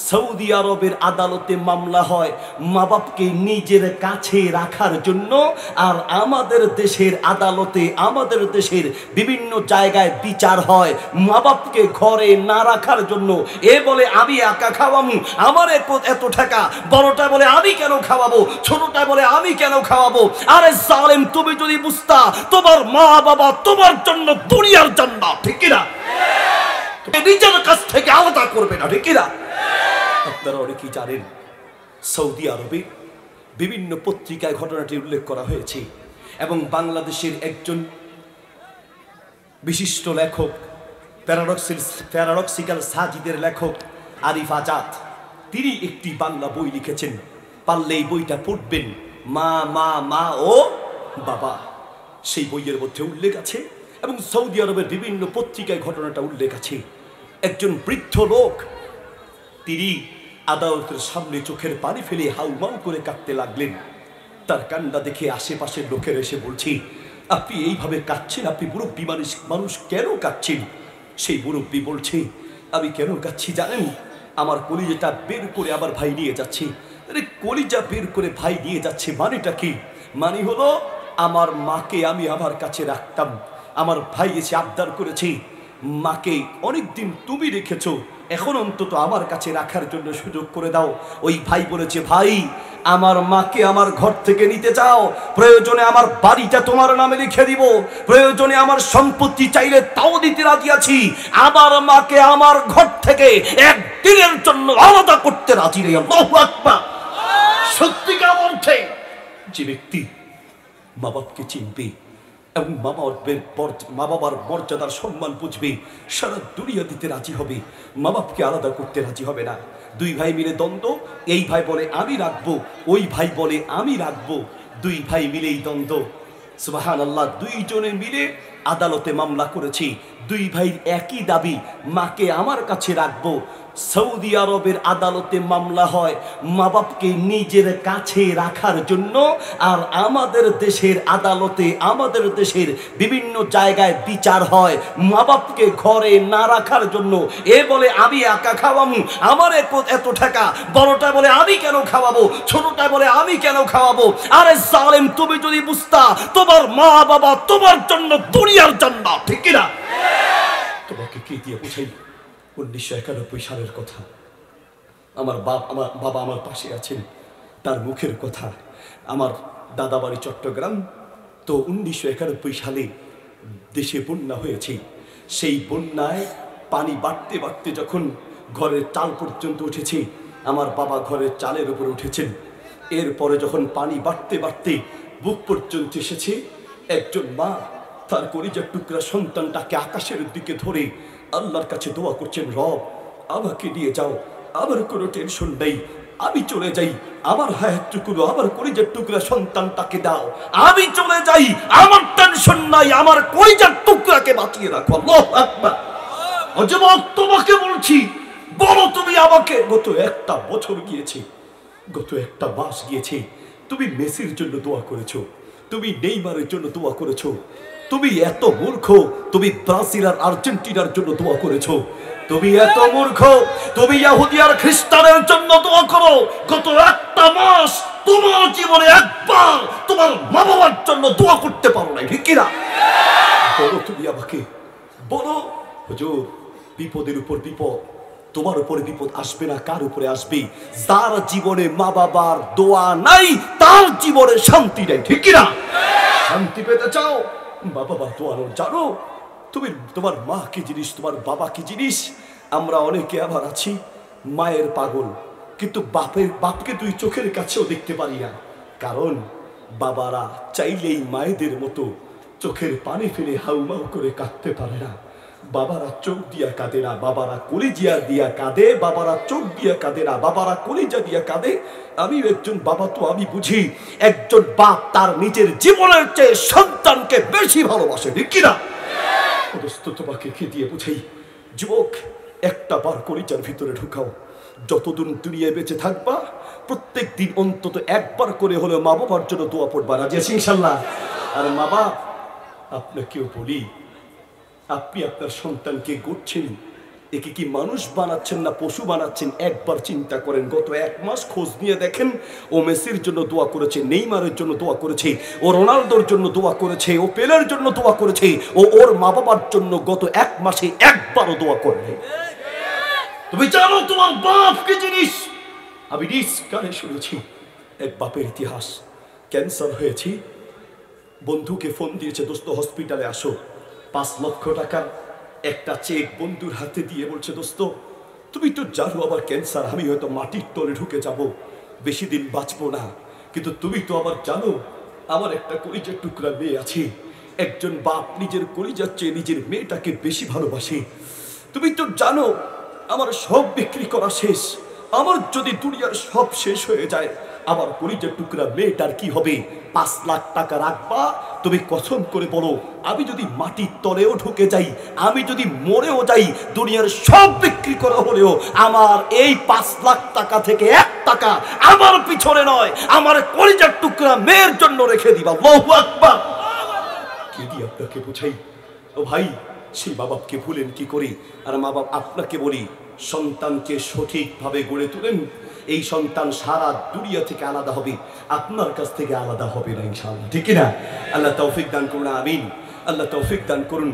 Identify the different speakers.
Speaker 1: Saudi আরবের আদালতে মামলা হয় মা বাপকে নিজের কাছে রাখার জন্য, আর আমাদের দেশের আদালতে আমাদের দেশের বিভিন্ন জায়গায় বিচার হয় মা বাপকে ঘরে না রাখার জন্য। এ বলে আমি একা খাওয়াবো, আমার এত টাকা, বড়টা বলে আমি কেন খাওয়াবো, ছোটটা বলে আমি কেন খাওয়াবো। আরে জালেম, তুমি যদি বুঝতা তোমার মা বাবা তোমার জন্য দুনিয়ার জান্নাত, ঠিক কিনা? নিজের কাছ থেকে আলাদা করবে না, ঠিক কিনা? আপনারা অনেকেই জানেন সৌদি আরবে বিভিন্ন পত্রিকায় ঘটনাটি উল্লেখ করা হয়েছে এবং বাংলাদেশের একজন বিশিষ্ট লেখক, প্যারাডক্সিক্যাল সাজিদের লেখক আরিফ আজাদ, তিনি একটি বাংলা বই লিখেছেন। পারলে এই বইটা পড়বেন, মা মা মা ও বাবা। সেই বইয়ের মধ্যে উল্লেখ আছে এবং সৌদি আরবের বিভিন্ন পত্রিকায় ঘটনাটা উল্লেখ আছে। একজন বৃদ্ধ লোক, তিনি আদালতের সামনে চোখের পানি ফেলে হাউমাউ করে কাঁদতে লাগলেন। তার কান্না দেখে আশেপাশের লোকের এসে বলছে, আপনি এইভাবে কাঁদছেন, আপনি মুরব্বী মানুষ কেন কাঁদছেন? সেই মুরব্বী বলছে, আমি কেন কাঁদছি জানেন? আমার কলিজাটা বের করে আমার ভাই নিয়ে যাচ্ছে। আরে কলিজা বের করে ভাই নিয়ে যাচ্ছে মানেটা কি? মানে হলো আমার মাকে আমি আমার কাছে রাখতাম, আমার ভাই এসে আবদার করেছে, মাকে অনেকদিন তুমি রেখেছো, এখন অন্তত আমার কাছে রাখার জন্য সুযোগ করে দাও। ওই ভাই বলেছে, ভাই আমার মাকে আমার ঘর থেকে নিতে চাও, প্রয়োজনে আমার বাড়িটা তোমার নামে লিখে দিব, প্রয়োজনে আমার সম্পত্তি চাইলে তাও দিতে রাজি আছি, আমার মাকে আমার ঘর থেকে একদিনের জন্য আলাদা করতে রাজি নেই। আল্লাহু আকবার। সত্যিকার অর্থে যে ব্যক্তি মা বাপকে চিনবে এবং মা বাবার মর্যাদার সম্মান বুঝবে, সারা দুনিয়া দিতে রাজি হবে, মা বাপকে আলাদা করতে রাজি হবে না। দুই ভাই মিলে দ্বন্দ্ব, এই ভাই বলে আমি রাখবো, ওই ভাই বলে আমি রাখবো, দুই ভাই মিলেই দ্বন্দ্ব। সুবহানাল্লাহ, দুইজনে মিলে আদালতে মামলা করেছি, দুই ভাইয়ের একই দাবি, মাকে আমার কাছে রাখবো। সৌদি আরবের আদালতে মামলা হয় মা বাপকে নিজের কাছে রাখার জন্য, আর আমাদের দেশের আদালতে আমাদের দেশের বিভিন্ন জায়গায় বিচার হয় মা বাপকে ঘরে না রাখার জন্য। এ বলে আমি একা খাওয়াবো, আমার এত টাকা, বড়টা বলে আমি কেন খাওয়াবো, ছোটটা বলে আমি কেন খাওয়াবো। আরে জালেম, তুমি যদি বুঝতা তোমার মা বাবা তোমার জন্য দুনিয়ার জান্নাত, ঠিক কিনা? তোমাকে কি দিয়ে বুঝাই? 1991 সালের কথা। আমার বাবা আমার পাশে আছেন, তার মুখের কথা। আমার দাদা বাড়ি চট্টগ্রাম। তো 1991 সালে দেশে বন্যা হয়েছে। সেই বন্যায় পানি বাড়তে বাড়তে যখন ঘরের চাল পর্যন্ত উঠেছে, আমার বাবা ঘরের চালের উপর উঠেছেন। এরপরে যখন পানি বাড়তে বাড়তে বুক পর্যন্ত এসেছে, একজন মা তার কলিজার টুকরা সন্তানটাকে আকাশের দিকে ধরে আল্লাহর কাছে দোয়া করছেন, রব আমাকে নিয়ে যাও, আমার কোনো টেনশন নেই, আমি চলে যাই, আমার হায়াতটুকু আমার কলিজার টুকরা সন্তানটাকে দাও, আমি চলে যাই, আমার টেনশন নাই, আমার কলিজার টুকরাকে বাঁচিয়ে রাখো। আল্লাহু আকবার। যুবক, তোমাকে বলছি, বলো তুমি আমাকে, গত একটা বছর গিয়েছে, গত একটা মাস গিয়েছে, তুমি মেসির জন্য দোয়া করেছো, তুমি নেইমারের জন্য দোয়া করেছো, তুমি এত মূর্খ, তুমি ব্রাজিল আর আর্জেন্টিনার জন্য দোয়া করেছো, তুমি এত মূর্খ, তুমি ইহুদি আর খ্রিস্টানের জন্য দোয়া করো। গত একটা মাস তোমার জীবনে একবার তোমার মা বাবার জন্য দোয়া করতে পারো না, ঠিক কিনা? বলো তুমি আমাকে, বলো হুজুর, বিপদের উপর বিপদ, তোমার উপরে বিপদ আসবে না, কার উপরে আসবে? যার জীবনে মা বাবার দোয়া নাই তার জীবনে শান্তি নেই, ঠিক কিনা? শান্তি পেতে চাও, মা বাবা দোয়ানো জানো? তুমি তোমার মা কি জিনিস, তোমার বাবা কি জিনিস? আমরা অনেকে আবার আছি মায়ের পাগল, কিন্তু বাপকে তুই চোখের কাছেও দেখতে পারি না। কারণ বাবারা চাইলেই মায়েদের মতো চোখের পানি ফেলে হাউমাউ করে কাঁদতে পারে না। বাবারা চোখ দিয়া কাঁদে না, বাবারা কলিজা দিয়া কাঁদে, বাবারা চোখ দিয়া কাঁদে না, বাবারা কলিজা দিয়া কাঁদে। আমি একজন বাবা, তো আমি বুঝি একজন বাপ তার নিজের জীবনের চেয়ে সন্তানকে বেশি ভালোবাসে, ঠিক কিনা? তোমাকে কি দিয়ে বুঝাই? যুবক, একটা বার কলিজার ভিতরে ঢুকাও, যতদিন দুনিয়ায় বেঁচে থাকবা প্রত্যেক দিন অন্তত একবার করে হলেও মা বাবার জন্য দোয়া পড়বা, রাজি আছি ইনশাল্লাহ? আর মা বাপ, আপনাকেও বলি, আপনি আপনার সন্তানকে গড়ছেন, একে কি মানুষ বানাচ্ছেন না পশু বানাচ্ছেন? একবার চিন্তা করেন। গত 1 মাস খোঁজ নিয়ে দেখেন, ও মেসির জন্য দোয়া করেছে, নেইমারের জন্য দোয়া করেছে, ও রোনালদোর জন্য দোয়া করেছে, ও পেলের জন্য দোয়া করেছে, ও ওর মা বাবার জন্য গত 1 মাসে একবারও দোয়া করবে। তুমি জানো তোমার বাপ কি জিনিস? আমি নিজ কানে শুনেছি এক বাপের ইতিহাস। ক্যান্সার হয়েছে, বন্ধুকে ফোন দিয়েছে, দোস্ত হসপিটালে আসো। 5 লক্ষ টাকার একটা চেক বন্ধুর হাতে দিয়ে বলছে, দোস্ত তুমি তো জানো আবার ক্যান্সার, আমি হয়তো মাটির তলে ঢুকে যাব, বেশি দিন বাঁচবো না, কিন্তু তুমি তো আবার জানো আমার একটা কলিজার টুকরা মেয়ে আছে। একজন বাপ নিজের কলিজার চেয়ে নিজের মেয়েটাকে বেশি ভালোবাসে। তুমি তো জানো আমার সব বিক্রি করা শেষ, আমার যদি দুনিয়ার সব শেষ হয়ে যায় আমার কলিজার টুকরা মেয়েটার কি হবে? 5 লাখ টাকা রাখবা? তুমি কসম করে বলো, আমি যদি মাটির তলেও ঢুকে যাই, আমি যদি মরেও যাই, দুনিয়ার সব বিক্রি করা হলেও আমার এই 5 লাখ টাকা থেকে 1 টাকা আমার পিছনে নয়, আমার কলিজার টুকরা মেয়ের জন্য রেখে দিবা। আল্লাহু আকবার। কি দিয়ে আপনাকে বুঝাই ও ভাই? সেই মা বাপকে ভুলেন কি করে? আর মা বাপ আপনাকে বলি, সন্তানকে সঠিকভাবে গড়ে তুলেন, এই সন্তান সারা দুনিয়া থেকে আলাদা হবে, আপনার কাছ থেকে আলাদা হবে না ইনশাআল্লাহ, ঠিক না? আল্লাহ তৌফিক দান করুন, আমিন। আল্লাহ তৌফিক দান করুন।